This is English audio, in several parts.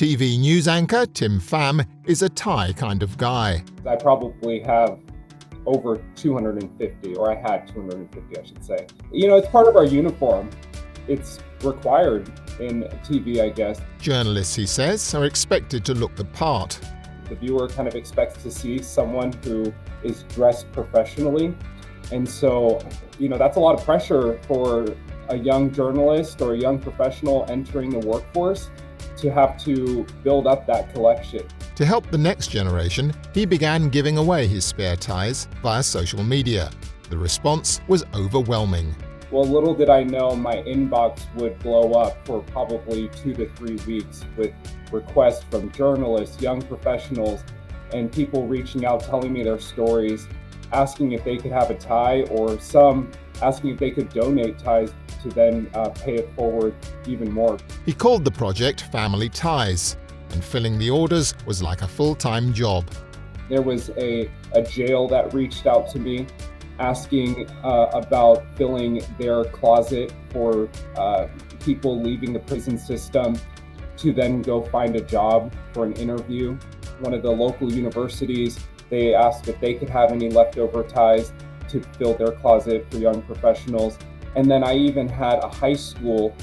TV news anchor Tim Pham is a tie kind of guy. I probably have over 250, or I had 250, I should say. It's part of our uniform. It's required in TV, I guess. Journalists, he says, are expected to look the part. The viewer kind of expects to see someone who is dressed professionally. And so, that's a lot of pressure for a young journalist or a young professional entering the workforce to have to build up that collection. To help the next generation, he began giving away his spare ties via social media. The response was overwhelming. Well, little did I know my inbox would blow up for probably 2 to 3 weeks with requests from journalists, young professionals, and people reaching out, telling me their stories, asking if they could have a tie, or some asking if they could donate ties to then pay it forward even more. He called the project Family Ties, and filling the orders was like a full-time job. There was a jail that reached out to me asking about filling their closet for people leaving the prison system to then go find a job for an interview. One of the local universities, they asked if they could have any leftover ties to fill their closet for young professionals. And then I even had a high school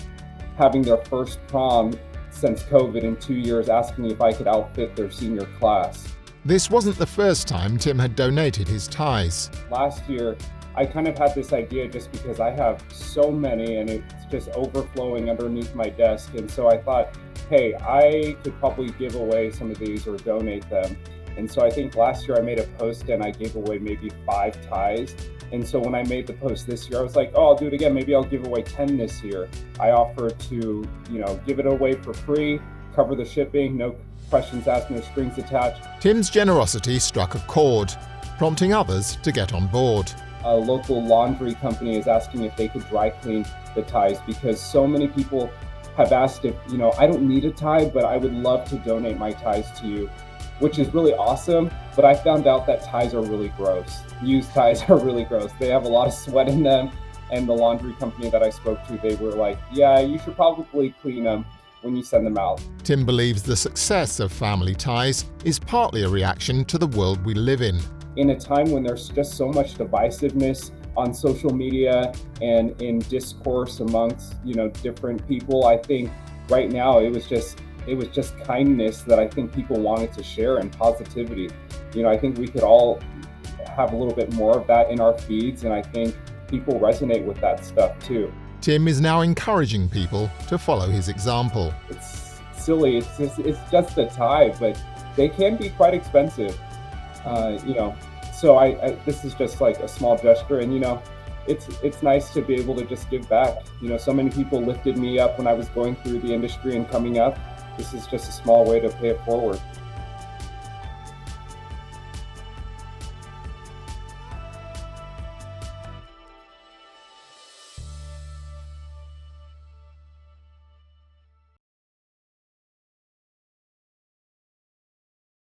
having their first prom since COVID in 2 years, asking if I could outfit their senior class. This wasn't the first time Tim had donated his ties. Last year, I kind of had this idea just because I have so many and it's just overflowing underneath my desk. And so I thought, hey, I could probably give away some of these or donate them. And so I think last year I made a post and I gave away maybe 5 ties. And so when I made the post this year, I was like, oh, I'll do it again. Maybe I'll give away 10 this year. I offered to, give it away for free, cover the shipping, no questions asked, no strings attached. Tim's generosity struck a chord, prompting others to get on board. A local laundry company is asking if they could dry clean the ties because so many people have asked if, I don't need a tie, but I would love to donate my ties to you, which is really awesome. But I found out that ties are really gross. Used ties are really gross. They have a lot of sweat in them. And the laundry company that I spoke to, they were like, yeah, you should probably clean them when you send them out. Tim believes the success of Family Ties is partly a reaction to the world we live in. In a time when there's just so much divisiveness on social media and in discourse amongst, different people, I think right now it was just kindness that I think people wanted to share, and positivity. I think we could all have a little bit more of that in our feeds, and I think people resonate with that stuff too. Tim is now encouraging people to follow his example. It's silly, it's just a tie, but they can be quite expensive, So this is just like a small gesture, and it's nice to be able to just give back. So many people lifted me up when I was going through the industry and coming up. This is just a small way to pay it forward.